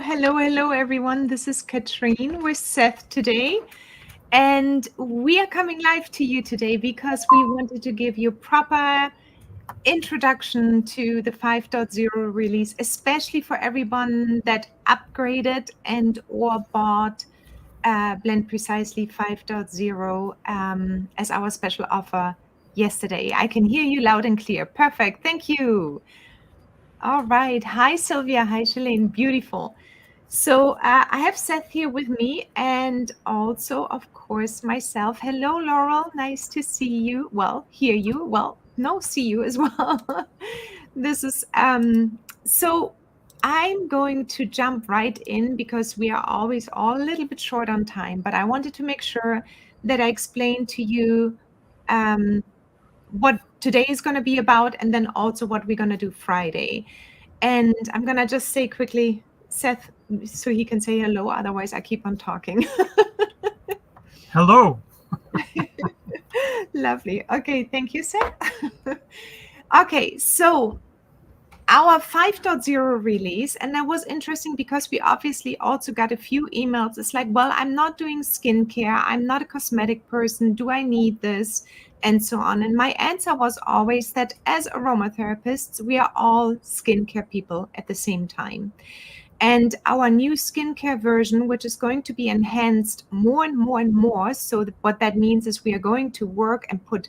hello, everyone. This is Katrine with Seth today. And we are coming live to you today because we wanted to give you proper introduction to the 5.0 release, especially for everyone that upgraded and or bought Blend Precisely 5.0 as our special offer yesterday. I can hear you loud and clear. Perfect. Thank you. All right. Hi, Sylvia. Hi, Shalane. Beautiful. So I have Seth here with me and also, of course, myself. Hello, Laurel. Nice to see you. Well, hear you. Well, no, see you as well. This is so I'm going to jump right in because we are always all a little bit short on time, but I wanted to make sure that I explain to you what today is going to be about and then also what we're going to do Friday. And I'm going to just say quickly, Seth, so he can say hello. Otherwise, I keep on talking. Hello. Lovely. Okay. Thank you, Seth. Okay. So our 5.0 release, and that was interesting because we obviously also got a few emails. It's like, well, I'm not doing skincare. I'm not a cosmetic person. Do I need this? And so on. And my answer was always that as aromatherapists, we are all skincare people at the same time. And our new skincare version, which is going to be enhanced more and more and more. So what that means is we are going to work and put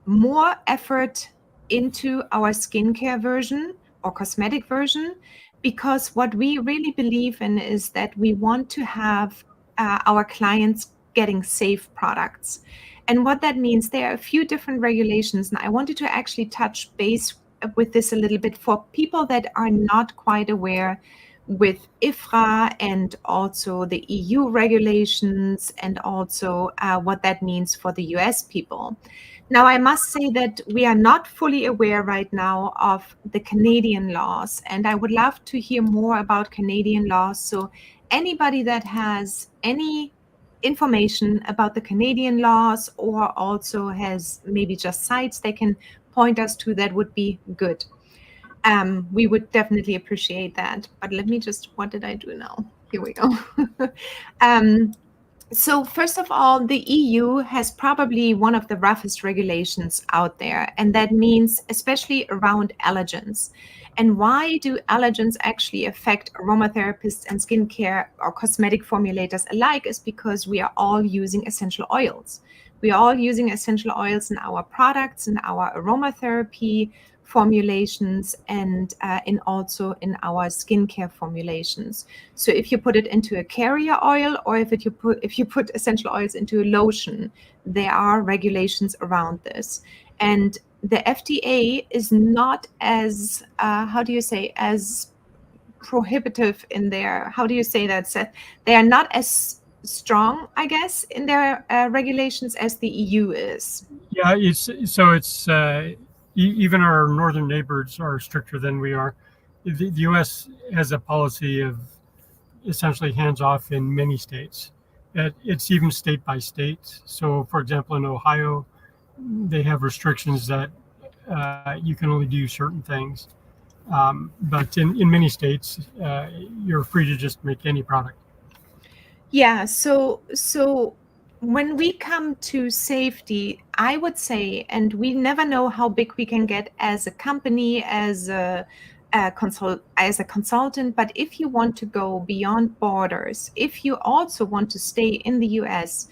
more effort into our skincare version or cosmetic version, because what we really believe in is that we want to have our clients getting safe products. And what that means, there are a few different regulations, and I wanted to actually touch base with this a little bit for people that are not quite aware with IFRA and also the EU regulations and also what that means for the US people. Now, I must say that we are not fully aware right now of the Canadian laws, and I would love to hear more about Canadian laws. So anybody that has any information about the Canadian laws or also has maybe just sites they can point us to, that would be good. We would definitely appreciate that. But let me just, what did I do now? Here we go. So first of all, the EU has probably one of the roughest regulations out there, and that means especially around allergens. And why do allergens actually affect aromatherapists and skincare or cosmetic formulators alike is because we are all using essential oils. We are all using essential oils in our products, in our aromatherapy formulations, and also in our skincare formulations. So if you put it into a carrier oil or if you put essential oils into a lotion, there are regulations around this. And the FDA is not as as prohibitive in their, how do you say that, Seth? They are not as strong, I guess, in their regulations as the EU is. Yeah, it's even our northern neighbors are stricter than we are. The U.S. has a policy of essentially hands-off in many states. It's even state by state. So, for example, in Ohio, they have restrictions that you can only do certain things. But in many states, you're free to just make any product. Yeah, so when we come to safety, I would say, and we never know how big we can get as a company, as a consultant, but if you want to go beyond borders, if you also want to stay in the US,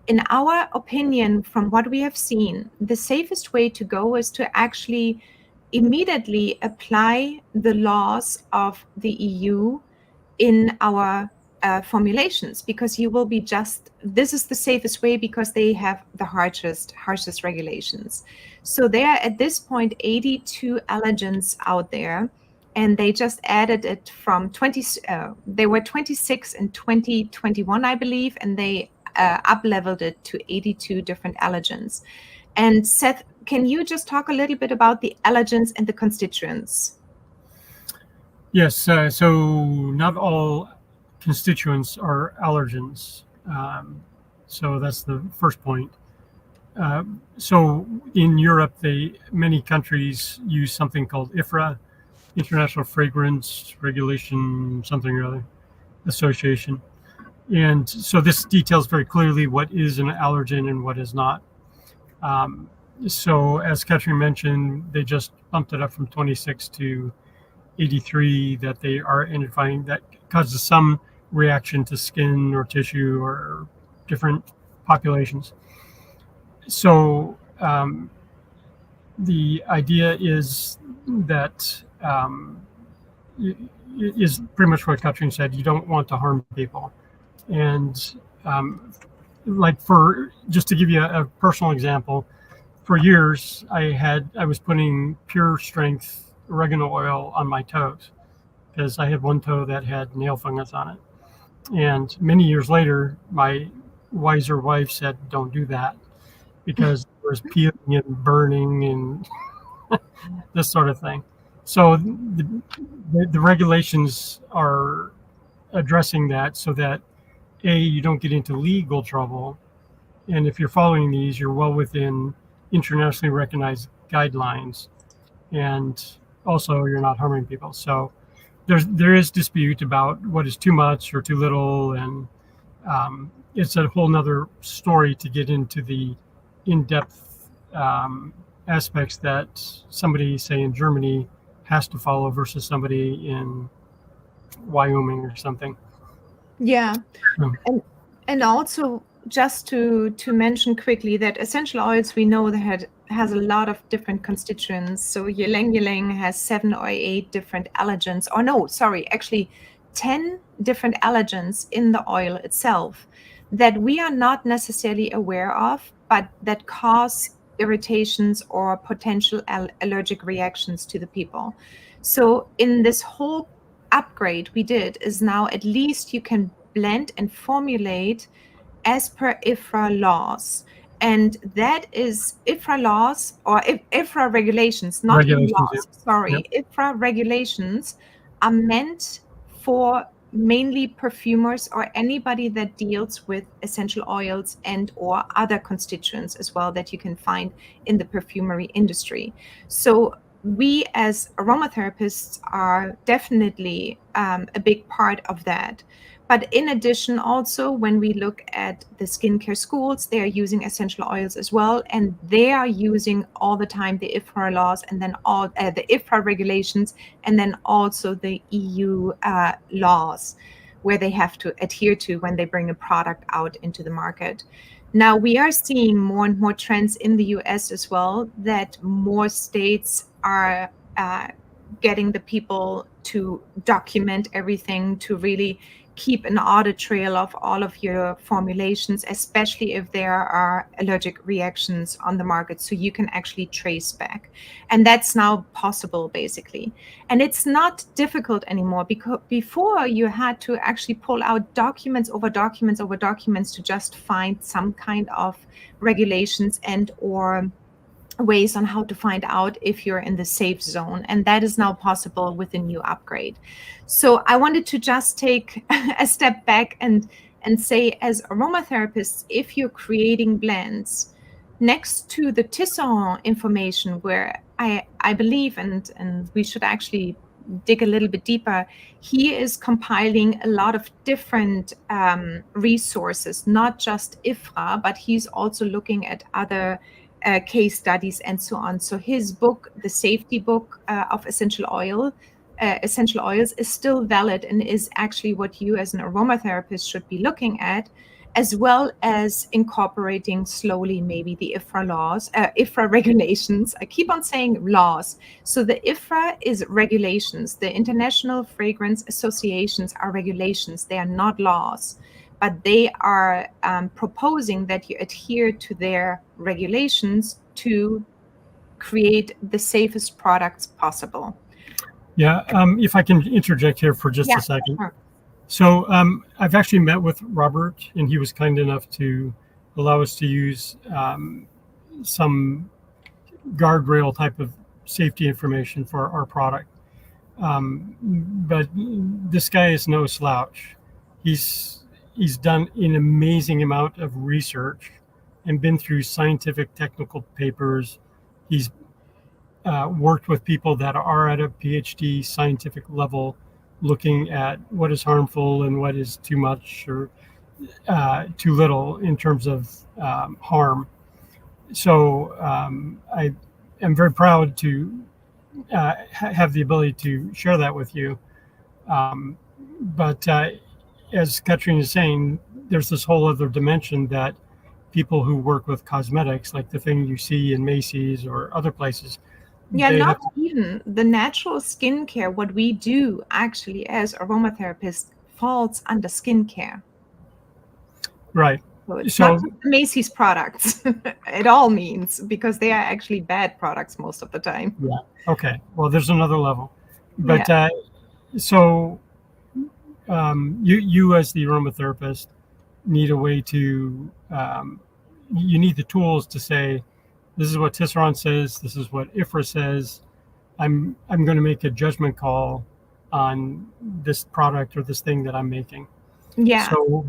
in our opinion, from what we have seen, the safest way to go is to actually immediately apply the laws of the EU in our formulations, because you will be this is the safest way because they have the harshest regulations. So there are at this point 82 allergens out there, and they just added it from 20, they were 26 in 2021, I believe, and they up-leveled it to 82 different allergens. And Seth, can you just talk a little bit about the allergens and the constituents? Yes, so not all constituents are allergens. So that's the first point. So in Europe, many countries use something called IFRA, International Fragrance Regulation something or other. Association. And so this details very clearly what is an allergen and what is not. Um, so as Katrin mentioned, they just bumped it up from 26 to 83 that they are identifying that causes some reaction to skin or tissue or different populations. So the idea is that is pretty much what Katrin said. You don't want to harm people. And like for just to give you a personal example, for years I was putting pure strength oregano oil on my toes because I had one toe that had nail fungus on it. And many years later, my wiser wife said, "Don't do that," because there was peeling and burning and this sort of thing. So the regulations are addressing that so that you don't get into legal trouble, and if you're following these, you're well within internationally recognized guidelines, and also you're not harming people. So there is dispute about what is too much or too little, and it's a whole nother story to get into the in-depth aspects that somebody, say in Germany, has to follow versus somebody in Wyoming or something. Yeah. And also just to mention quickly that essential oils, we know that has a lot of different constituents. So ylang ylang has 7 or 8 different allergens, or no, sorry, actually 10 different allergens in the oil itself that we are not necessarily aware of, but that cause irritations or potential allergic reactions to the people. So in this whole upgrade we did is now at least you can blend and formulate as per IFRA laws. And that is IFRA laws or IFRA regulations, not even Regulations, laws, yeah. sorry. Yep. IFRA regulations are meant for mainly perfumers or anybody that deals with essential oils and or other constituents as well that you can find in the perfumery industry. So we as aromatherapists are definitely a big part of that. But in addition, also, when we look at the skincare schools, they are using essential oils as well. And they are using all the time the IFRA laws and then all the IFRA regulations, and then also the EU laws where they have to adhere to when they bring a product out into the market. Now, we are seeing more and more trends in the US as well that more states are getting the people to document everything, to really keep an audit trail of all of your formulations, especially if there are allergic reactions on the market, so you can actually trace back. And that's now possible, basically. And it's not difficult anymore, because before you had to actually pull out documents over documents over documents to just find some kind of regulations and or ways on how to find out if you're in the safe zone, and that is now possible with a new upgrade. So I wanted to just take a step back and say, as aromatherapists, if you're creating blends next to the Tisserand information, where I believe, and we should actually dig a little bit deeper, he is compiling a lot of different resources, not just IFRA, but he's also looking at other case studies and so on. So his book, the safety book of essential oils, is still valid and is actually what you as an aromatherapist should be looking at, as well as incorporating slowly maybe the IFRA laws, IFRA regulations. I keep on saying laws. So the IFRA is regulations. The International Fragrance Associations are regulations. They are not laws, but they are proposing that you adhere to their regulations to create the safest products possible. Yeah, if I can interject here for just a second. Sure. So I've actually met with Robert, and he was kind enough to allow us to use some guardrail type of safety information for our product. But this guy is no slouch. He's done an amazing amount of research and been through scientific technical papers. He's worked with people that are at a PhD scientific level looking at what is harmful and what is too much or too little in terms of harm. So I am very proud to have the ability to share that with you. Um, but as Katrina is saying, there's this whole other dimension that people who work with cosmetics, like the thing you see in Macy's or other places, Yeah, they not have to, even the natural skincare, what we do actually as aromatherapists falls under skincare. right. So it's not So just the Macy's products. It all means because they are actually bad products most of the time. yeah, okay. Well, there's another level, Yeah. but so you as the aromatherapist need a way to you need the tools to say this is what Tisserand says, this is what IFRA says. I'm going to make a judgment call on this product or this thing that I'm making. Yeah. So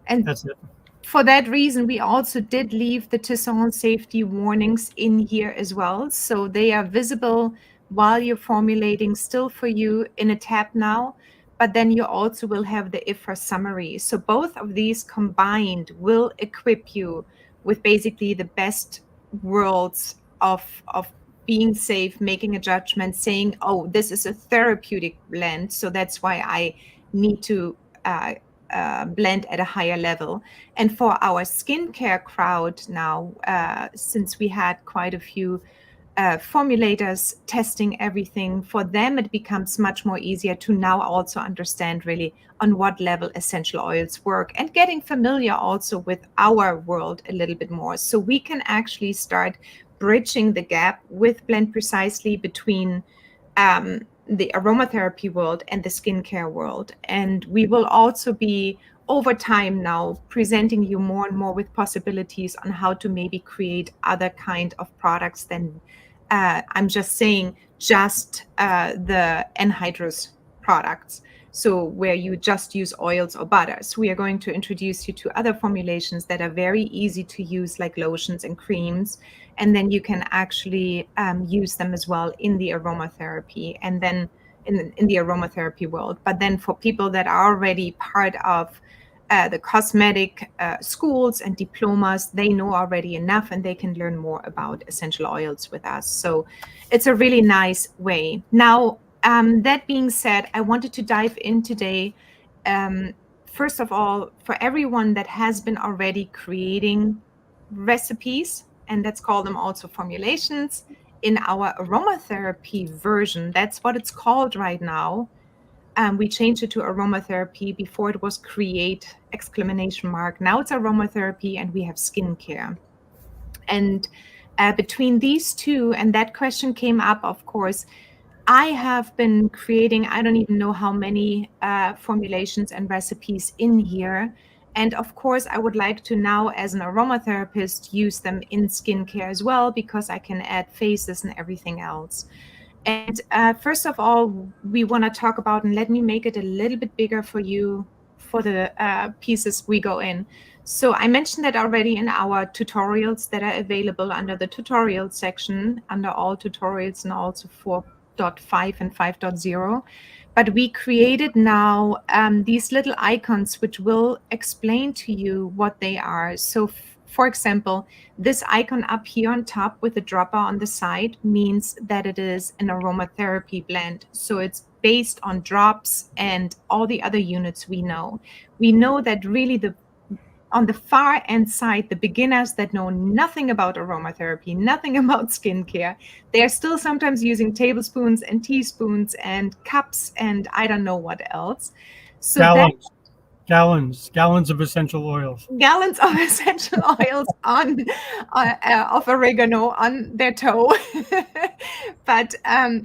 And that's it. for that reason, we also did leave the Tisserand safety warnings in here as well. So they are visible while you're formulating still for you in a tab now, but then you also will have the IFRA summary. So both of these combined will equip you with basically the best worlds of being safe, making a judgment, saying, oh, this is a therapeutic blend. So that's why I need to blend at a higher level. And for our skincare crowd now, since we had quite a few formulators testing everything, for them it becomes much more easier to now also understand really on what level essential oils work and getting familiar also with our world a little bit more. So we can actually start bridging the gap with Blend Precisely between the aromatherapy world and the skincare world. And we will also be over time now presenting you more and more with possibilities on how to maybe create other kind of products than I'm just saying just the anhydrous products. So where you just use oils or butters, we are going to introduce you to other formulations that are very easy to use, like lotions and creams, and then you can actually use them as well in the aromatherapy and then in the aromatherapy world. But then for people that are already part of the cosmetic schools and diplomas, they know already enough and they can learn more about essential oils with us. So it's a really nice way. Now, that being said, I wanted to dive in today. First of all, for everyone that has been already creating recipes, and let's call them also formulations in our aromatherapy version, that's what it's called right now. We changed it to aromatherapy. Before it was create exclamation mark. Now it's aromatherapy and we have skincare. And between these two, and that question came up, of course, I have been creating, I don't even know how many formulations and recipes in here. And of course, I would like to now, as an aromatherapist, use them in skincare as well, because I can add phases and everything else. And first of all, we want to talk about, and let me make it a little bit bigger for you for the pieces we go in. So I mentioned that already in our tutorials that are available under the tutorials section, under all tutorials and also 4.5 and 5.0. But we created now these little icons which will explain to you what they are. So for example, this icon up here on top with the dropper on the side means that it is an aromatherapy blend. So it's based on drops and all the other units we know. We know that really on the far end side, the beginners that know nothing about aromatherapy, nothing about skincare, they're still sometimes using tablespoons and teaspoons and cups and I don't know what else. So that Gallons of essential oils. gallons of essential oils on of oregano on their toe. But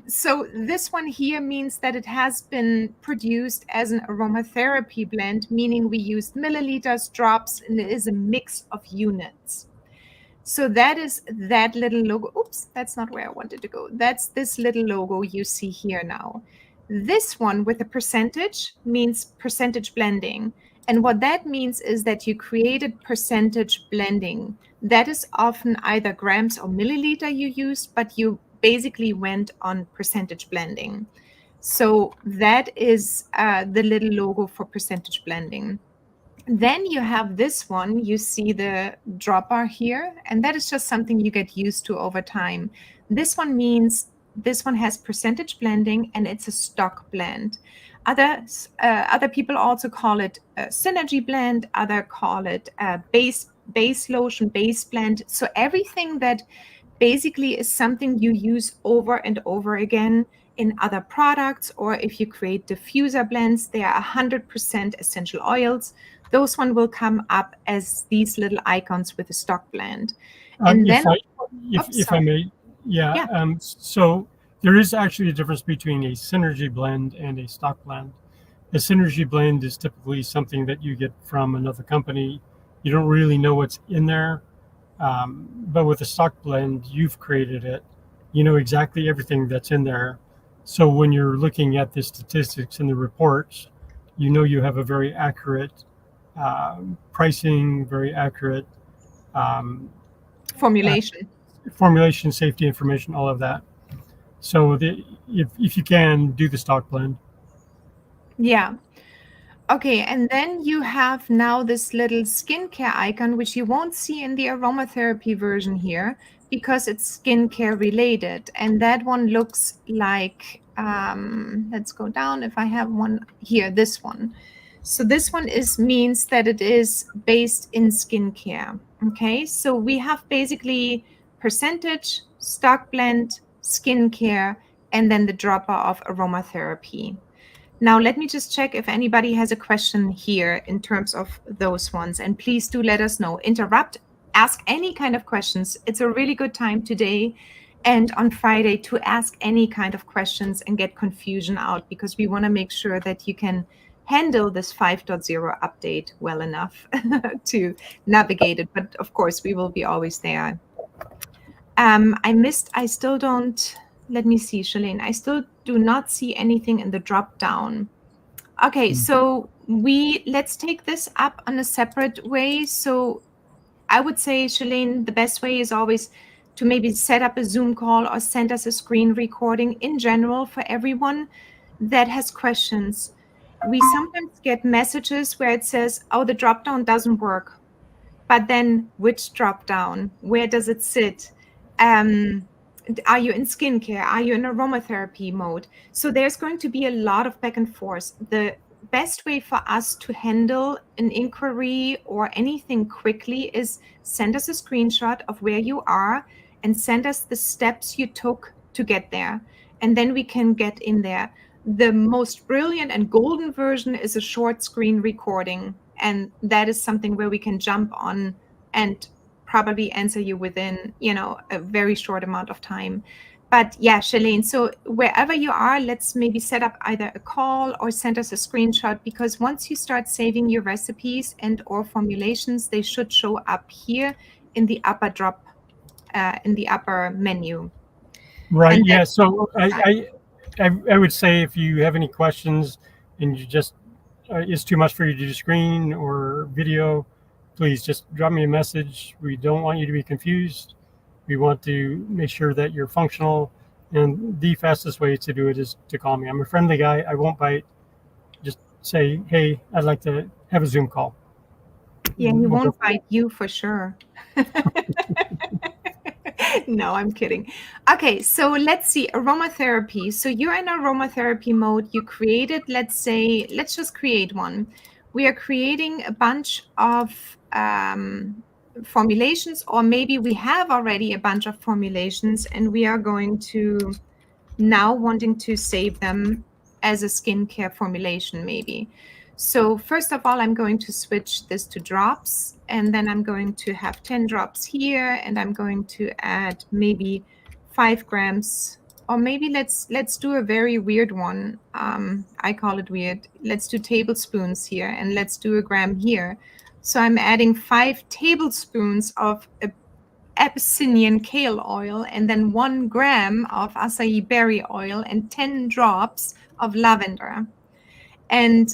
so this one here means that it has been produced as an aromatherapy blend, meaning we used milliliters, drops, and it is a mix of units. So that is that little logo. Oops, that's not where I wanted to go. That's this little logo you see here now. This one with a percentage means percentage blending. And what that means is that you created percentage blending. That is often either grams or milliliter you used, but you basically went on percentage blending. So that is the little logo for percentage blending. Then you have this one, you see the dropper here, and that is just something you get used to over time. This one means this one has percentage blending and it's a stock blend. Other people also call it a synergy blend, other call it a base lotion, base blend. So everything that basically is something you use over and over again in other products, or if you create diffuser blends, they are 100% essential oils. Those one will come up as these little icons with a stock blend. And If then, I oops, if I sorry. may, yeah. Yeah. So there is actually a difference between a synergy blend and a stock blend. A synergy blend is typically something that you get from another company. You don't really know what's in there. But with a stock blend, you've created it. You know exactly everything that's in there. So when you're looking at the statistics and the reports, you know you have a very accurate pricing, very accurate um, uh, Formulation. formulation, safety information, all of that. So if you can do the stock blend. Yeah. Okay, and then you have now this little skincare icon, which you won't see in the aromatherapy version here because it's skincare related. And that one looks like, let's go down if I have one here, this one. So this one means that it is based in skincare. Okay, so we have basically percentage, stock blend, skincare, and then the dropper of aromatherapy. Now, let me just check if anybody has a question here in terms of those ones. And please do let us know. Interrupt, ask any kind of questions. It's a really good time today and on Friday to ask any kind of questions and get confusion out, because we want to make sure that you can handle this 5.0 update well enough to navigate it. But of course, we will be always there. I still don't, let me see, Shalene, I still do not see anything in the drop down. Okay, so let's take this up on a separate way. So I would say, Shalene, the best way is always to maybe set up a Zoom call or send us a screen recording in general for everyone that has questions. We sometimes get messages where it says, oh, the drop down doesn't work. But then which drop down? Where does it sit? Are you in skincare? Are you in aromatherapy mode? So there's going to be a lot of back and forth. The best way for us to handle an inquiry or anything quickly is send us a screenshot of where you are and send us the steps you took to get there. And then we can get in there. The most brilliant and golden version is a short screen recording. And that is something where we can jump on and probably answer you within, a very short amount of time. But yeah, Shalene, so wherever you are, let's maybe set up either a call or send us a screenshot, because once you start saving your recipes and or formulations, they should show up here in the upper in the upper menu. Right. And Yeah. So I would say if you have any questions and you just it's too much for you to do screen or video, please just drop me a message. We don't want you to be confused. We want to make sure that you're functional. And the fastest way to do it is to call me. I'm a friendly guy. I won't bite. Just say, hey, I'd like to have a Zoom call. yeah, And he we'll go won't from there. bite you for sure. No, I'm kidding. Okay, so let's see, aromatherapy. So you're in aromatherapy mode. You created, let's just create one. We are creating a bunch of formulations, or maybe we have already a bunch of formulations and we are going to now wanting to save them as a skincare formulation, maybe. So first of all, I'm going to switch this to drops, and then I'm going to have 10 drops here, and I'm going to add maybe 5 grams, or maybe let's do a very weird one. I call it weird. Let's do tablespoons here, and let's do a gram here. So I'm adding 5 tablespoons of Abyssinian kale oil, and then 1 gram of acai berry oil, and 10 drops of lavender. And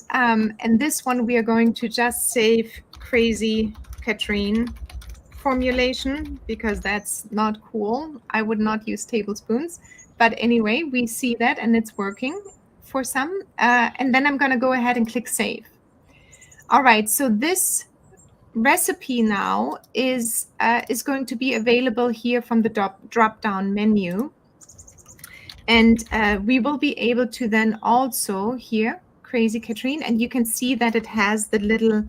this one we are going to just save Crazy Katrine formulation, because that's not cool. I would not use tablespoons. But anyway, we see that and it's working. for some, and then I'm going to go ahead and click save. All right, so this recipe now is going to be available here from the drop down menu, and we will be able to then also here Crazy Katrine, and you can see that it has the little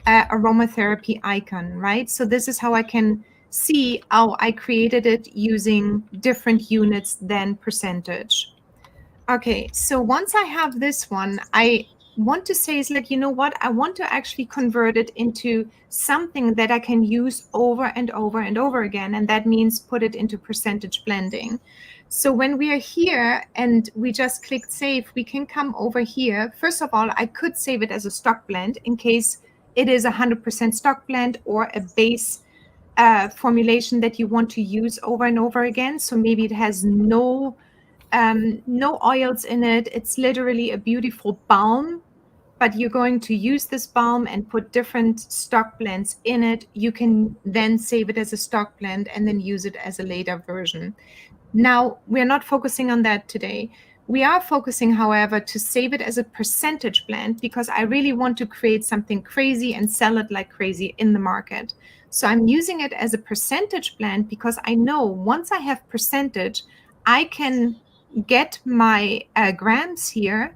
aromatherapy icon, right? So this is how I can see how I created it using different units than percentage. Okay, so once I have this one, I want to say is like, you know what? I want to actually convert it into something that I can use over and over and over again. And that means put it into percentage blending. So when we are here and we just clicked save, we can come over here. First of all, I could save it as a stock blend in case it is 100% stock blend or a base formulation that you want to use over and over again. So maybe it has no oils in it. It's literally a beautiful balm, but you're going to use this balm and put different stock blends in it. You can then save it as a stock blend and then use it as a later version. Now, we're not focusing on that today. We are focusing, however, to save it as a percentage blend because I really want to create something crazy and sell it like crazy in the market. So I'm using it as a percentage blend because I know once I have percentage, I can get my grams here,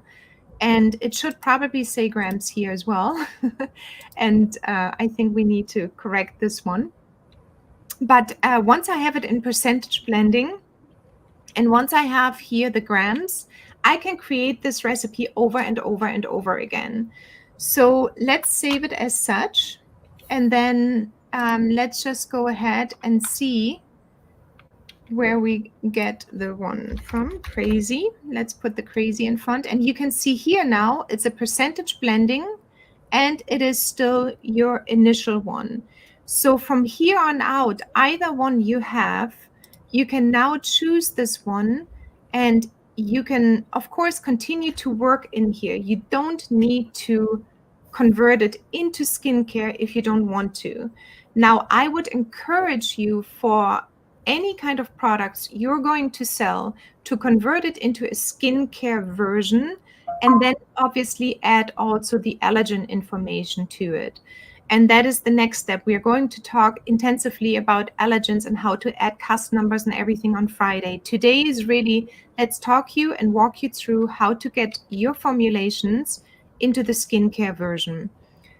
and it should probably say grams here as well. And I think we need to correct this one. But once I have it in percentage blending, and once I have here the grams, I can create this recipe over and over and over again. So let's save it as such. And then let's just go ahead and see where we get the one from. Crazy. Let's put the crazy in front. And you can see here now it's a percentage blending and it is still your initial one. So from here on out, either one you have, you can now choose this one, and you can, of course, continue to work in here. You don't need to convert it into skincare if you don't want to. Now, I would encourage you for any kind of products you're going to sell to convert it into a skincare version, and then obviously add also the allergen information to it. And that is the next step. We are going to talk intensively about allergens and how to add cast numbers and everything on Friday. Today is really, let's talk you and walk you through how to get your formulations into the skincare version.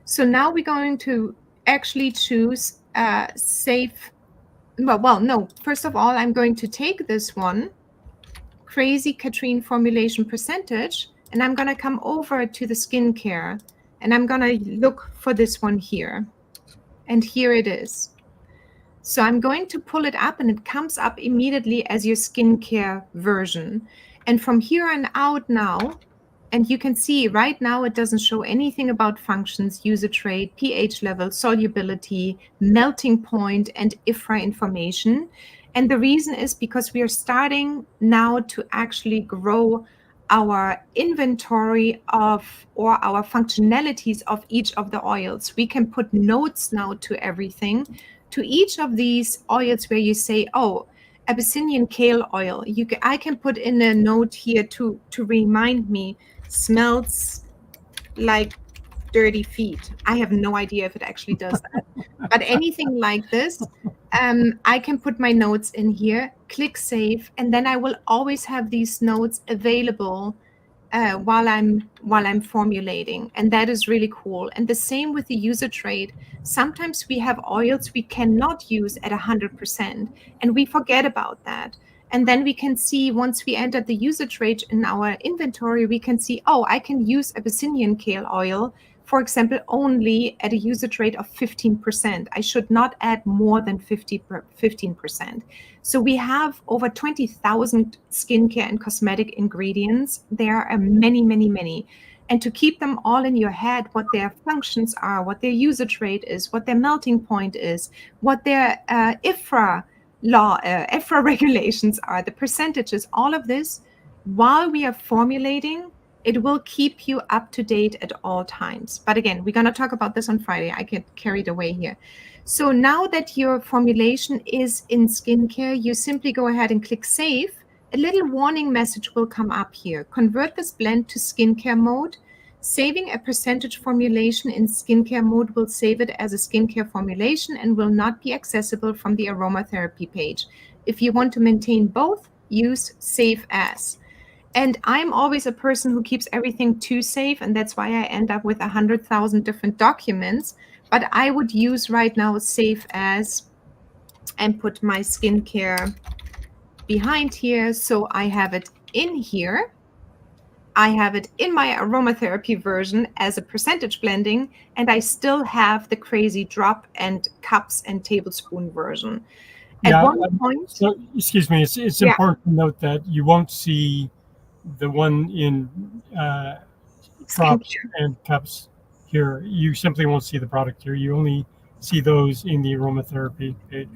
So now we're going to actually choose safe. Well, no, first of all, I'm going to take this one, Crazy Katrine formulation percentage, and I'm going to come over to the skincare, and I'm going to look for this one here. And here it is. So I'm going to pull it up, and it comes up immediately as your skincare version. And from here on out now, and you can see right now it doesn't show anything about functions, usage rate, pH level, solubility, melting point, and IFRA information. And the reason is because we are starting now to actually grow our inventory of, or our functionalities of each of the oils. We can put notes now to everything, to each of these oils where you say, oh, Abyssinian kale oil. I can put in a note here to remind me, smells like dirty feet. I have no idea if it actually does that. But anything like this, I can put my notes in here, click save, and then I will always have these notes available while I'm formulating, and that is really cool. And the same with the usage rate. Sometimes we have oils we cannot use at 100%, and we forget about that. And then we can see, once we enter the usage rate in our inventory, we can see, oh, I can use Abyssinian kale oil, for example, only at a usage rate of 15%. I should not add more than 15%. So we have over 20,000 skincare and cosmetic ingredients. There are many, many, many. And to keep them all in your head, what their functions are, what their usage rate is, what their melting point is, what their IFRA regulations are, the percentages, all of this, while we are formulating, it will keep you up to date at all times. But again, we're going to talk about this on Friday. I get carried away here. So now that your formulation is in skincare, you simply go ahead and click save, a little warning message will come up here. Convert this blend to skincare mode. Saving a percentage formulation in skincare mode will save it as a skincare formulation and will not be accessible from the aromatherapy page. If you want to maintain both, use save as. And I'm always a person who keeps everything too safe, and that's why I end up with 100,000 different documents. But I would use right now save as and put my skincare behind here. So I have it in here. I have it in my aromatherapy version as a percentage blending, and I still have the crazy drop and cups and tablespoon version. At Yeah. one point, So, excuse me. It's yeah, important to note that you won't see the one in drops skincare. and cups here. You simply won't see the product here. You only see those in the aromatherapy page.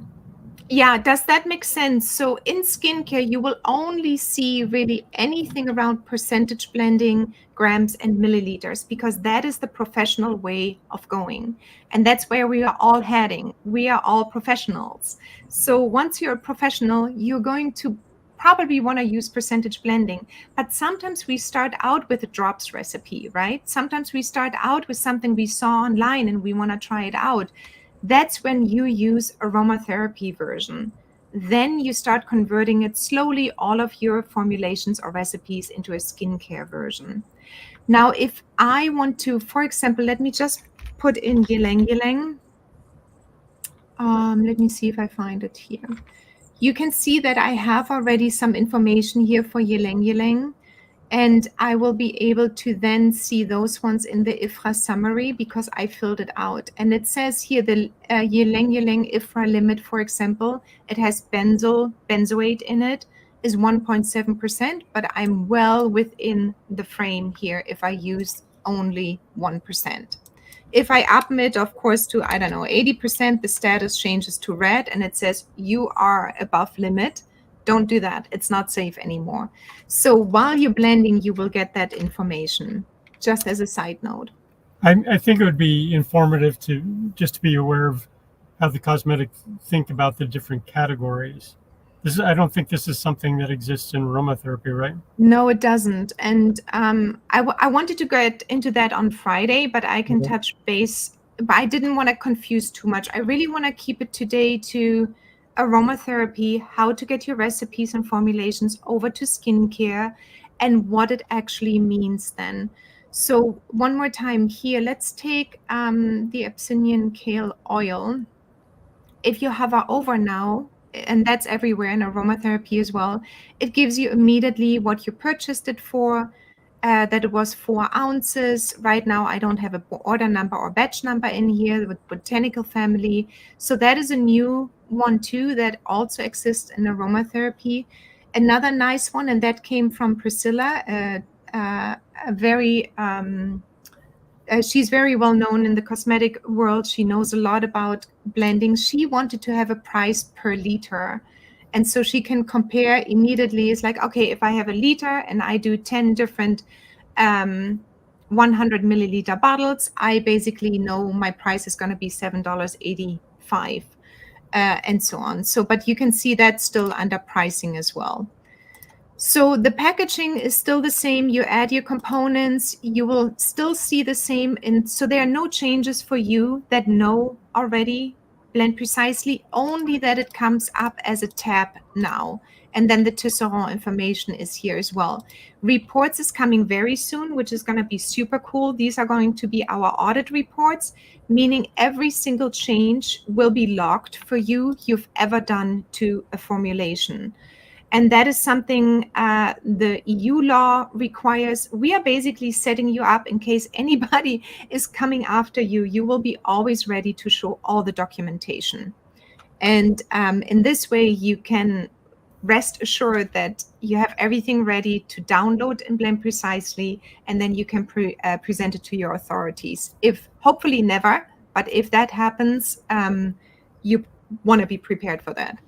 Yeah, does that make sense? So in skincare, you will only see really anything around percentage blending, grams and milliliters, because that is the professional way of going. And that's where we are all heading. We are all professionals. So once you're a professional, you're going to probably want to use percentage blending. But sometimes we start out with a drops recipe, right? Sometimes we start out with something we saw online and we want to try it out. That's when you use aromatherapy version. Then you start converting it slowly, all of your formulations or recipes into a skincare version. Now, if I want to, for example, let me just put in ylang ylang. Let me see if I find it here. You can see that I have already some information here for ylang ylang. And I will be able to then see those ones in the IFRA summary because I filled it out. And it says here the ylang ylang IFRA limit, for example, it has benzoate in it, is 1.7%, but I'm well within the frame here if I use only 1%. If I upmit, of course, to, I don't know, 80%, the status changes to red and it says you are above limit. Don't do that. It's not safe anymore. So while you're blending, you will get that information, just as a side note. I think it would be informative to just to be aware of how the cosmetic think about the different categories. I don't think this is something that exists in aromatherapy, right? No, it doesn't. And I wanted to get into that on Friday, but I can Yeah. touch base. But I didn't want to confuse too much. I really want to keep it today to aromatherapy, how to get your recipes and formulations over to skincare, and what it actually means then. So one more time here, let's take the Abyssinian kale oil. If you hover over now, and that's everywhere in aromatherapy as well, it gives you immediately what you purchased it for, that it was 4 ounces. Right now, I don't have a order number or batch number in here with botanical family. So that is a new one too that also exists in aromatherapy. Another nice one, and that came from Priscilla, a very she's very well known in the cosmetic world. She knows a lot about blending. She wanted to have a price per liter. And so she can compare immediately. It's like, okay, if I have a liter and I do 10 different 100 milliliter bottles, I basically know my price is going to be $7.85 and so on. So, but you can see that's still under pricing as well. So the packaging is still the same. You add your components, you will still see the same. And so there are no changes for you that know already Blend Precisely, only that it comes up as a tab now. And then the Tisserand information is here as well. Reports is coming very soon, which is going to be super cool. These are going to be our audit reports, meaning every single change will be logged for you you've ever done to a formulation. And that is something the EU law requires. We are basically setting you up in case anybody is coming after you. You will be always ready to show all the documentation. And in this way, you can rest assured that you have everything ready to download and blend precisely, and then you can present it to your authorities. If hopefully never, but if that happens, you want to be prepared for that.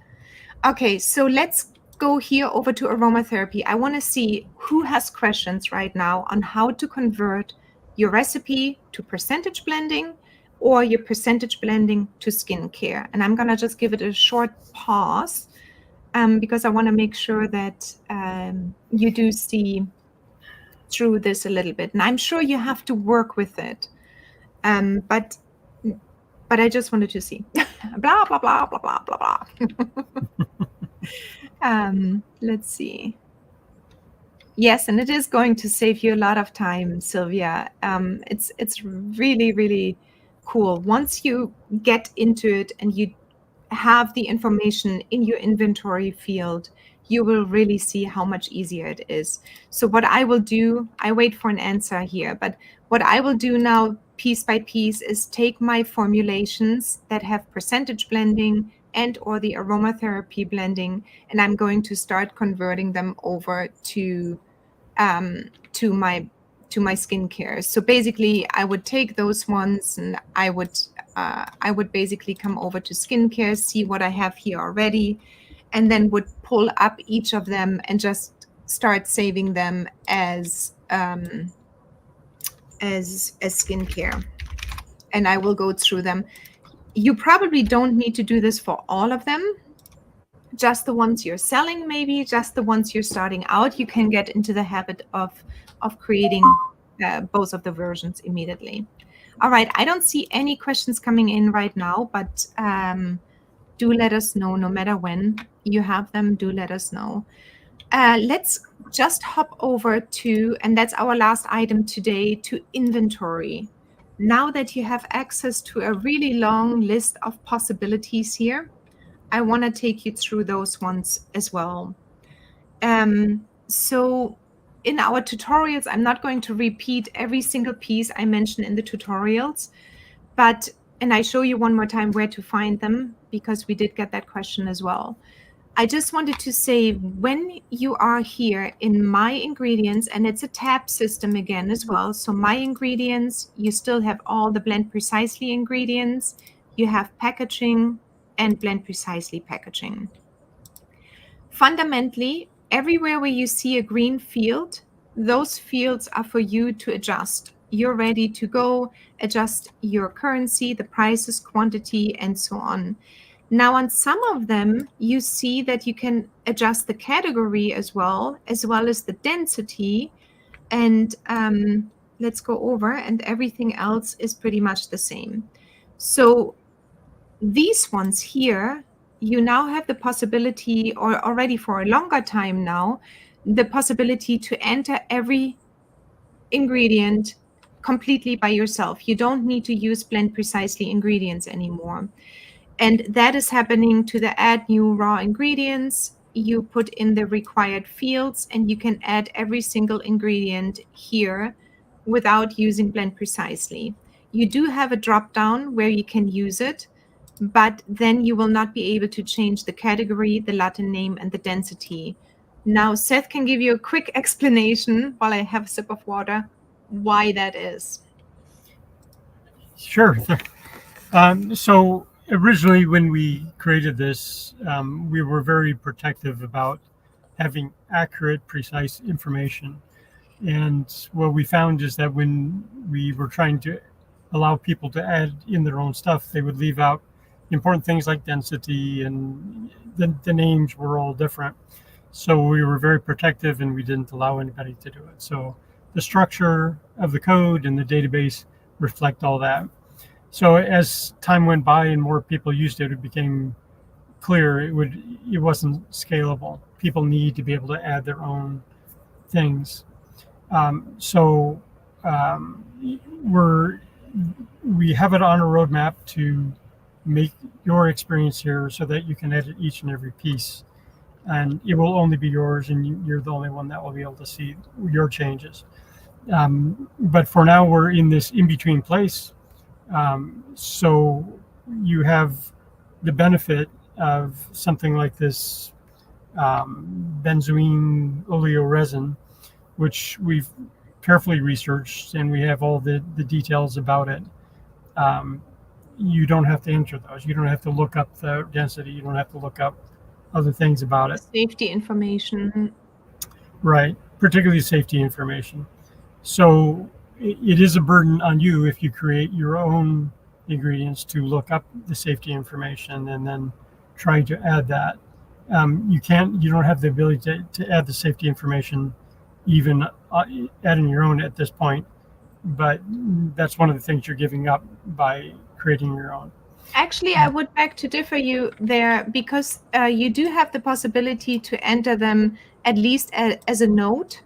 Okay, so let's go here over to aromatherapy. I want to see who has questions right now on how to convert your recipe to percentage blending or your percentage blending to skincare. And I'm going to just give it a short pause because I want to make sure that you do see through this a little bit. And I'm sure you have to work with it. But I just wanted to see. Blah, blah, blah, blah, blah, blah, blah. Let's see. Yes, and it is going to save you a lot of time, Sylvia. It's really, really cool. Once you get into it and you have the information in your inventory field, you will really see how much easier it is. So what I will do, I wait for an answer here, but what I will do now piece by piece is take my formulations that have percentage blending and or the aromatherapy blending, and I'm going to start converting them over to my skincare. So basically, I would take those ones and I would basically come over to skincare, see what I have here already, and then would pull up each of them and just start saving them as skincare. And I will go through them. You probably don't need to do this for all of them. Just the ones you're selling, maybe just the ones you're starting out. You can get into the habit of creating both of the versions immediately. All right, I don't see any questions coming in right now, but do let us know. No matter when you have them, do let us know. Let's just hop over to, and that's our last item today, to inventory. Now that you have access to a really long list of possibilities here, I want to take you through those ones as well. So in our tutorials, I'm not going to repeat every single piece I mentioned in the tutorials, and I show you one more time where to find them, because we did get that question as well. I just wanted to say, when you are here in My Ingredients, and it's a tab system again as well. So My Ingredients, you still have all the Blend Precisely ingredients. You have packaging and Blend Precisely packaging. Fundamentally, everywhere where you see a green field, those fields are for you to adjust. You're ready to go, adjust your currency, the prices, quantity, and so on. Now, on some of them, you see that you can adjust the category as well as the density. And let's go over, and everything else is pretty much the same. So these ones here, you now have the possibility, or already for a longer time now, the possibility to enter every ingredient completely by yourself. You don't need to use Blend Precisely ingredients anymore. And that is happening to the add new raw ingredients. You put in the required fields and you can add every single ingredient here without using Blend Precisely. You do have a drop down where you can use it, but then you will not be able to change the category, the Latin name, and the density. Now, Seth can give you a quick explanation while I have a sip of water, why that is. Sure. So originally, when we created this, we were very protective about having accurate, precise information. And what we found is that when we were trying to allow people to add in their own stuff, they would leave out important things like density, and the names were all different. So we were very protective and we didn't allow anybody to do it. So the structure of the code and the database reflect all that. So as time went by and more people used it, it became clear it wasn't scalable. People need to be able to add their own things. We have it on a roadmap to make your experience here so that you can edit each and every piece, and it will only be yours, and you're the only one that will be able to see your changes. But for now, we're in this in-between place. So you have the benefit of something like this benzoene oleoresin, which we've carefully researched, and we have all the details about it. You don't have to enter those. You don't have to look up the density. You don't have to look up other things about it. Safety information. Right, particularly safety information. So it is a burden on you if you create your own ingredients to look up the safety information and then try to add that. You don't have the ability to add the safety information, even adding your own at this point. But that's one of the things you're giving up by creating your own. Actually, I would beg to differ you there, because you do have the possibility to enter them at least as a note.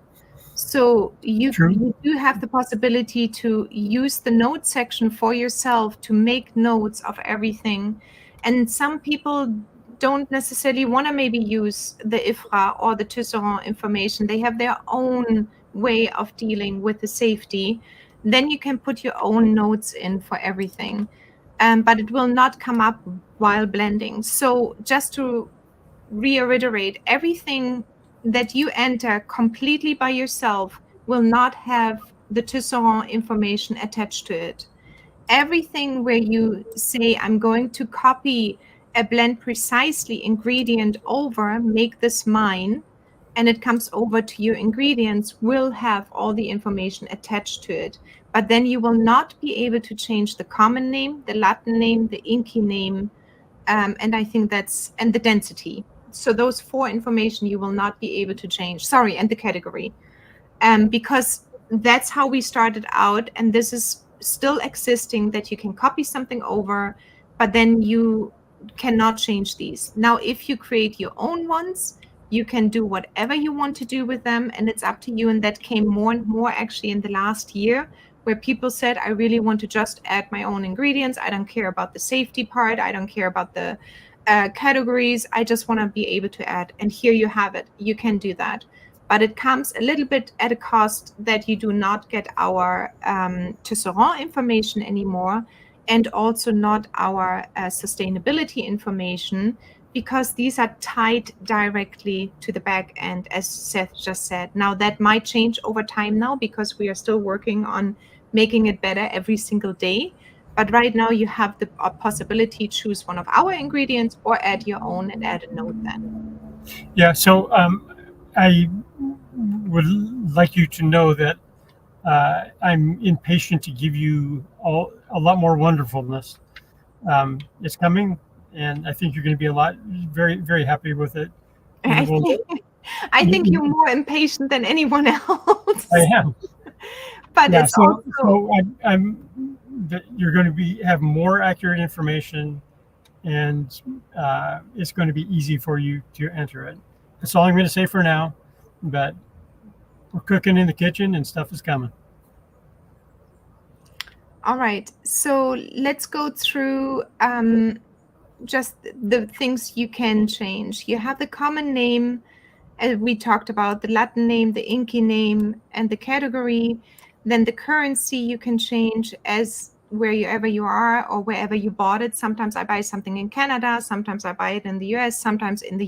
So you do have the possibility to use the note section for yourself to make notes of everything. And some people don't necessarily want to maybe use the IFRA or the Tisserand information. They have their own way of dealing with the safety. Then you can put your own notes in for everything. But it will not come up while blending. So just to reiterate, everything that you enter completely by yourself will not have the Tisserand information attached to it. Everything where you say, I'm going to copy a blend precisely ingredient over, make this mine, and it comes over to your ingredients, will have all the information attached to it. But then you will not be able to change the common name, the Latin name, the INCI name, and I think and the density. So those 4 information you will not be able to change. Sorry, and the category. Because that's how we started out, and this is still existing, that you can copy something over, but then you cannot change these. Now, if you create your own ones, you can do whatever you want to do with them, and it's up to you. And that came more and more actually in the last year, where people said, I really want to just add my own ingredients. I don't care about the safety part. I don't care about the categories. I just want to be able to add. And here you have it. You can do that. But it comes a little bit at a cost that you do not get our Tisserand information anymore, and also not our sustainability information, because these are tied directly to the back end, as Seth just said. Now, that might change over time now, because we are still working on making it better every single day. But right now you have the possibility to choose one of our ingredients or add your own and add a note then. Yeah, so I would like you to know that I'm impatient to give you a lot more wonderfulness. It's coming, and I think you're going to be very, very happy with it. I think you're more impatient than anyone else. I am. But yeah, it's also... so you're going to have more accurate information, and it's going to be easy for you to enter it. That's all I'm going to say for now, but we're cooking in the kitchen and stuff is coming. All right, so let's go through just the things you can change. You have the common name, as we talked about, the Latin name, the INCI name, and the category. Then the currency you can change as wherever you are or wherever you bought it. Sometimes I buy something in Canada, sometimes I buy it in the US, sometimes in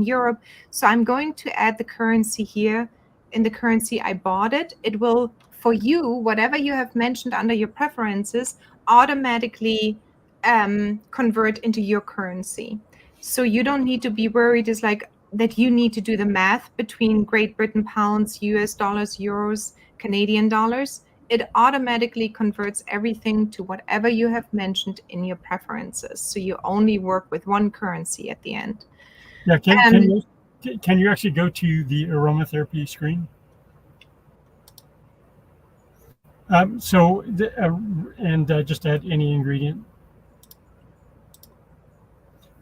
Europe. So I'm going to add the currency here. In the currency I bought it, it will, for you, whatever you have mentioned under your preferences, automatically convert into your currency. So you don't need to be worried. It's like that you need to do the math between Great Britain pounds, US dollars, euros, Canadian dollars. It automatically converts everything to whatever you have mentioned in your preferences. So you only work with one currency at the end. Yeah, can you actually go to the Aroma Therapy screen? Just add any ingredient.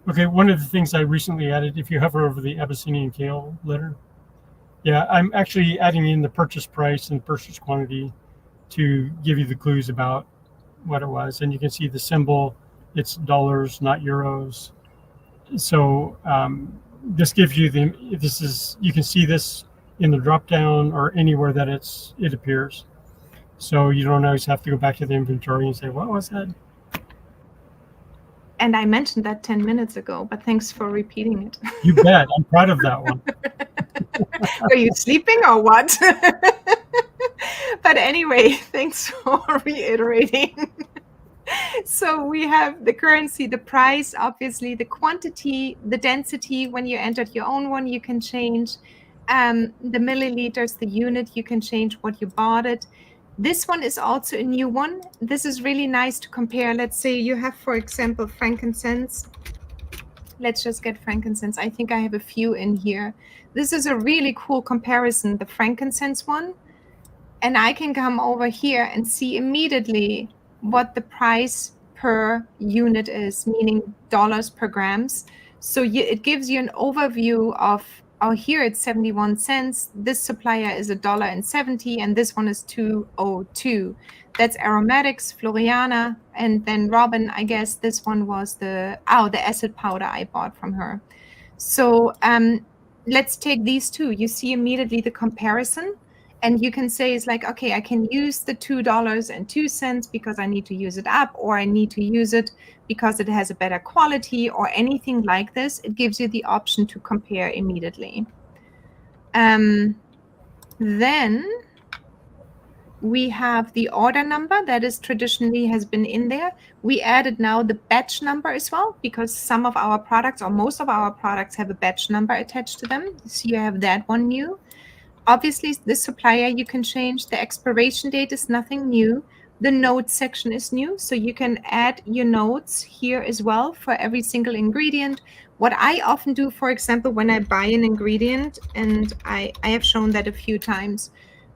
Okay, one of the things I recently added, if you hover over the Abyssinian kale letter, yeah, I'm actually adding in the purchase price and purchase quantity to give you the clues about what it was. And you can see the symbol, it's dollars, not euros. So this gives you you can see this in the drop down or anywhere that it appears. So you don't always have to go back to the inventory and say, what was that? And I mentioned that 10 minutes ago, but thanks for repeating it. You bet. I'm proud of that one. Are you sleeping or what? But anyway, thanks for reiterating. So we have the currency, the price, obviously, the quantity, the density. When you entered your own one, you can change the milliliters, the unit, you can change what you bought it. This one is also a new one. This is really nice to compare. Let's say you have, for example, frankincense. let's just get frankincense. I think I have a few in here. This is a really cool comparison, the frankincense one. And I can come over here and see immediately what the price per unit is, meaning dollars per grams. So it gives you an overview of, oh, here it's 71 cents. This supplier is $1.70, and this one is 2.02. That's Aromatics, Floriana, and then Robin, I guess this one was the acid powder I bought from her. So let's take these two. You see immediately the comparison. And you can say, it's like, okay, I can use the $2.02 because I need to use it up, or I need to use it because it has a better quality, or anything like this. It gives you the option to compare immediately. Then we have the order number that is traditionally has been in there. We added now the batch number as well, because some of our products, or most of our products, have a batch number attached to them. So you have that one new. Obviously, the supplier you can change. The expiration date is nothing new. The notes section is new, so you can add your notes here as well for every single ingredient. What I often do, for example, when I buy an ingredient, and I have shown that a few times,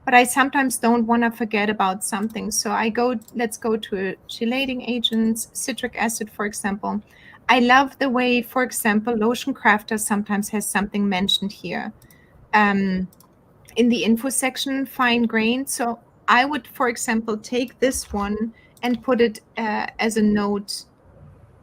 but I sometimes don't want to forget about something. So let's go to chelating agents, citric acid, for example. I love the way, for example, Lotion Crafter sometimes has something mentioned here. In the info section, fine grain. So I would, for example, take this one and put it as a note.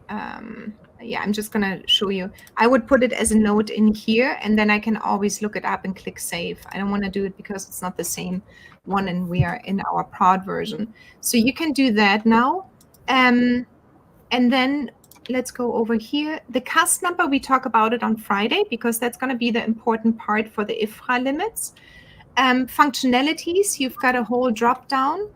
Yeah, I'm just going to show you. I would put it as a note in here, and then I can always look it up and click save. I don't want to do it because it's not the same one, and we are in our prod version. So you can do that now. And then let's go over here. The CAS number, we talk about it on Friday, because that's going to be the important part for the IFRA limits. Functionalities, you've got a whole drop down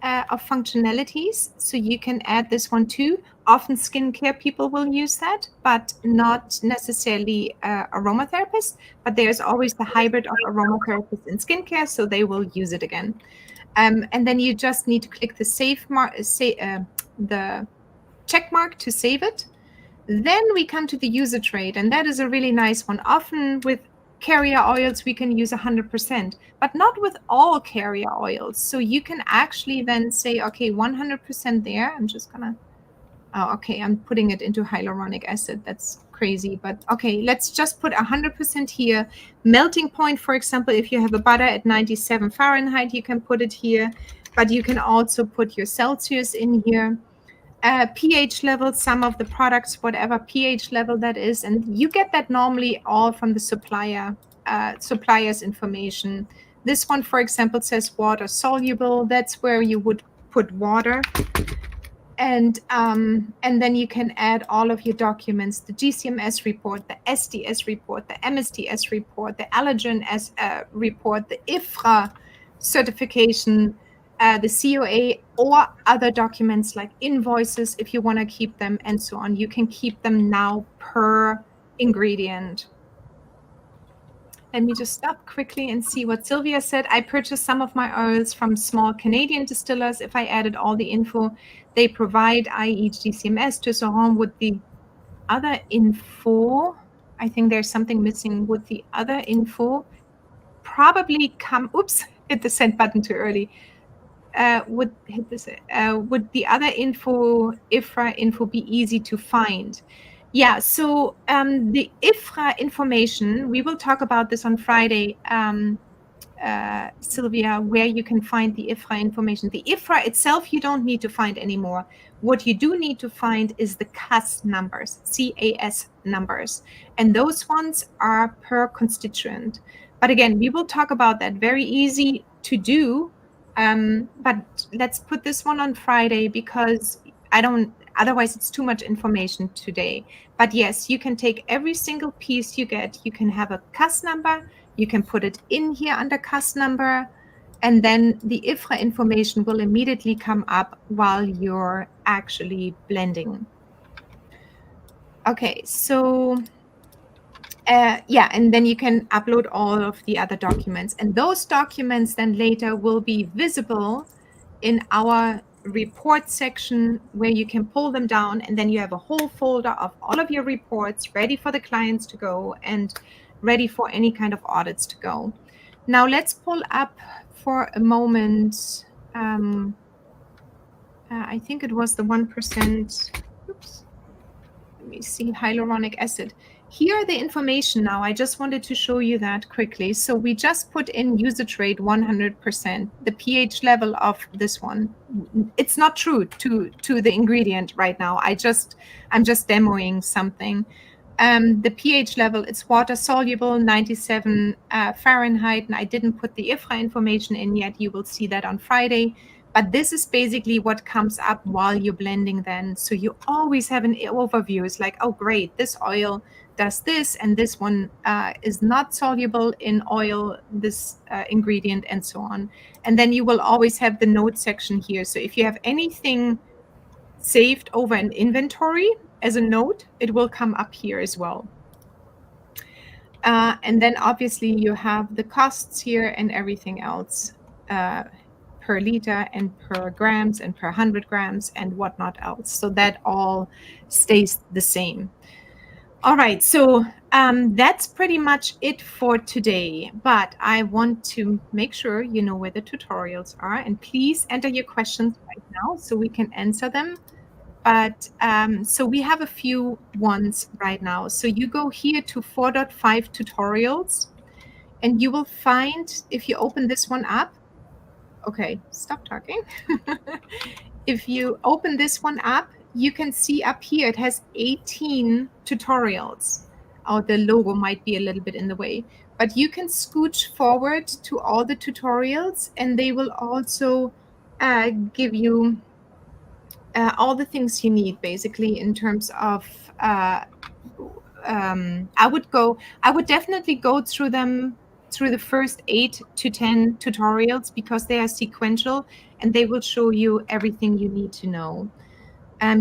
of functionalities, so you can add this one too. Often skincare people will use that, but not necessarily aromatherapists. But there's always the hybrid of aromatherapists and skincare, so they will use it again. And then you just need to click the the check mark to save it. Then we come to the usage rate, and that is a really nice one. Often with carrier oils, we can use 100%, but not with all carrier oils. So you can actually then say, okay, 100% there. I'm just gonna, okay, I'm putting it into hyaluronic acid. That's crazy, but okay, let's just put 100% here. Melting point, for example, if you have a butter at 97 Fahrenheit, you can put it here, but you can also put your Celsius in here. pH level, some of the products, whatever pH level that is, and you get that normally all from the supplier's information. This one, for example, says water soluble. That's where you would put water. And then you can add all of your documents, the GCMS report, the SDS report, the MSDS report, the allergen report, the IFRA certification, the COA, or other documents like invoices if you want to keep them, and so on. You can keep them now per ingredient. Let me just stop quickly and see what Sylvia said. I purchased some of my oils from small Canadian distillers. If I added all the info they provide, i.e. GCMS, to Soron, would the other info, I think there's something missing, would the other info probably come, oops, hit the send button too early. Would the other info, IFRA info, be easy to find? Yeah, so the IFRA information, we will talk about this on Friday, Sylvia, where you can find the IFRA information. The IFRA itself, you don't need to find anymore. What you do need to find is the CAS numbers, CAS numbers, and those ones are per constituent. But again, we will talk about that. Very easy to do. But let's put this one on Friday, because otherwise it's too much information today. But yes, you can take every single piece you get. You can have a CAS number. You can put it in here under CAS number, and then the IFRA information will immediately come up while you're actually blending. Okay, so yeah, and then you can upload all of the other documents, and those documents then later will be visible in our report section where you can pull them down, and then you have a whole folder of all of your reports ready for the clients to go and ready for any kind of audits to go. Now let's pull up for a moment. I think it was the 1%. Oops. Let me see, hyaluronic acid. Here are the information now. I just wanted to show you that quickly. So we just put in usage rate 100%, the pH level of this one. It's not true to the ingredient right now. I'm just demoing something. The pH level, it's water soluble, 97 Fahrenheit, and I didn't put the IFRA information in yet. You will see that on Friday. But this is basically what comes up while you're blending then. So you always have an overview. It's like, oh, great, this oil does this, and this one is not soluble in oil, this ingredient, and so on. And then you will always have the note section here. So if you have anything saved over an inventory as a note, it will come up here as well. And then obviously you have the costs here and everything else. Per liter and per grams and per 100 grams and whatnot else. So that all stays the same. All right, so that's pretty much it for today. But I want to make sure you know where the tutorials are. And please enter your questions right now so we can answer them. But so we have a few ones right now. So you go here to 4.5 tutorials, and you will find, if you open this one up, okay, stop talking. If you open this one up, you can see up here, it has 18 tutorials. Oh, the logo might be a little bit in the way, but you can scooch forward to all the tutorials, and they will also give you all the things you need, basically, in terms of I would definitely go through them through the first 8 to 10 tutorials, because they are sequential and they will show you everything you need to know.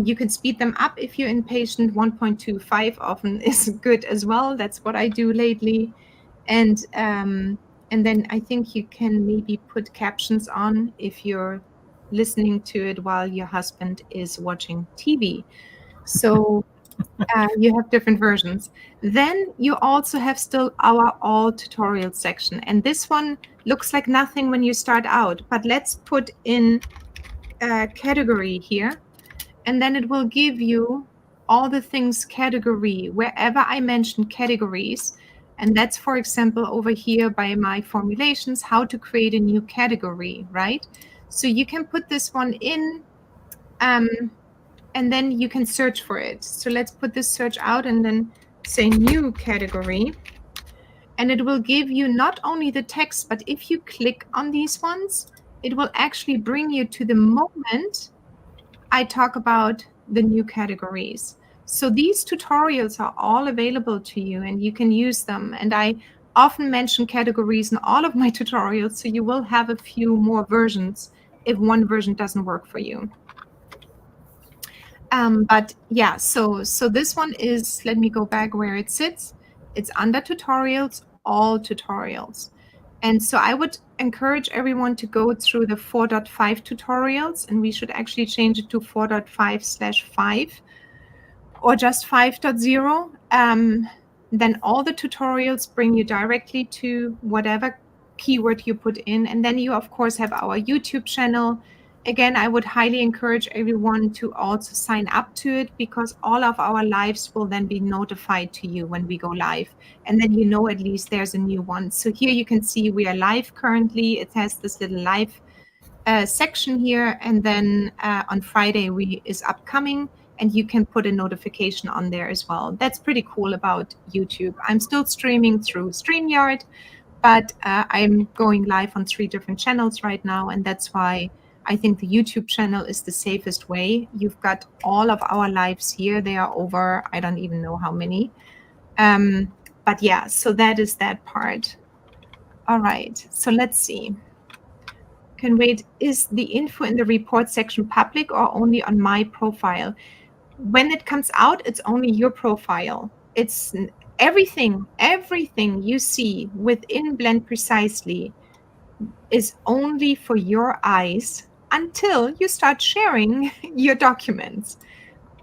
You can speed them up if you're impatient. 1.25 often is good as well. That's what I do lately. And then I think you can maybe put captions on if you're listening to it while your husband is watching TV. So you have different versions. Then you also have still our all tutorial section. And this one looks like nothing when you start out, but let's put in a category here, and then it will give you all the things category, wherever I mention categories. And that's, for example, over here by my formulations, how to create a new category, right? So you can put this one in, and then you can search for it. So let's put this search out and then say new category. And it will give you not only the text, but if you click on these ones, it will actually bring you to the moment I talk about the new categories. So these tutorials are all available to you, and you can use them. And I often mention categories in all of my tutorials, so you will have a few more versions if one version doesn't work for you. But yeah, so this one is, let me go back where it sits. It's under tutorials, all tutorials. And so I would encourage everyone to go through the 4.5 tutorials, and we should actually change it to 4.5/5 or just 5.0. Then all the tutorials bring you directly to whatever keyword you put in. And then you, of course, have our YouTube channel. Again, I would highly encourage everyone to also sign up to it, because all of our lives will then be notified to you when we go live. And then you know at least there's a new one. So here you can see we are live currently. It has this little live section here. And then on Friday is upcoming, and you can put a notification on there as well. That's pretty cool about YouTube. I'm still streaming through StreamYard, but I'm going live on 3 different channels right now. And that's why I think the YouTube channel is the safest way. You've got all of our lives here. They are over, I don't even know how many. But yeah, so that is that part. All right, so let's see. Can wait, is the info in the report section public or only on my profile? When it comes out, it's only your profile. It's everything you see within Blend Precisely is only for your eyes. until you start sharing your documents.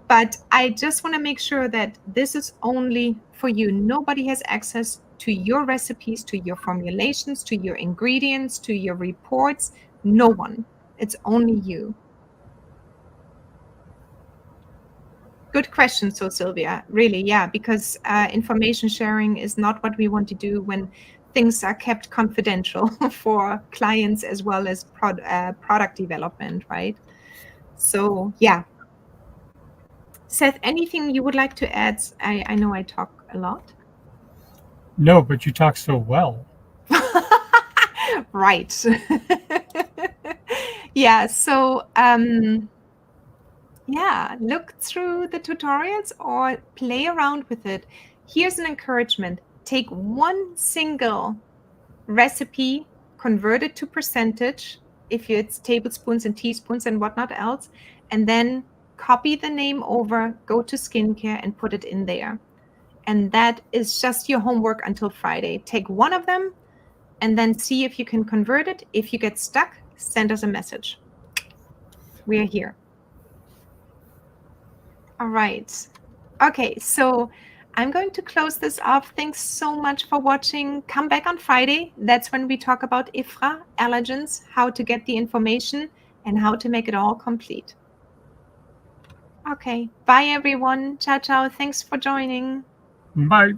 But I just want to make sure that this is only for you. Nobody has access to your recipes, to your formulations, to your ingredients, to your reports. No one. It's only you. Good question, so Sylvia. Really, yeah, because information sharing is not what we want to do when things are kept confidential for clients as well as product development, right? So, yeah. Seth, anything you would like to add? I know I talk a lot. No, but you talk so well. Right. Yeah, so yeah, look through the tutorials or play around with it. Here's an encouragement. Take one single recipe, convert it to percentage, if it's tablespoons and teaspoons and whatnot else, and then copy the name over, go to skincare and put it in there. And that is just your homework until Friday. Take one of them and then see if you can convert it. If you get stuck, send us a message. We are here. All right. Okay, so I'm going to close this off. Thanks so much for watching. Come back on Friday. That's when we talk about IFRA, allergens, how to get the information, and how to make it all complete. Okay, bye everyone. Ciao, ciao. Thanks for joining. Bye.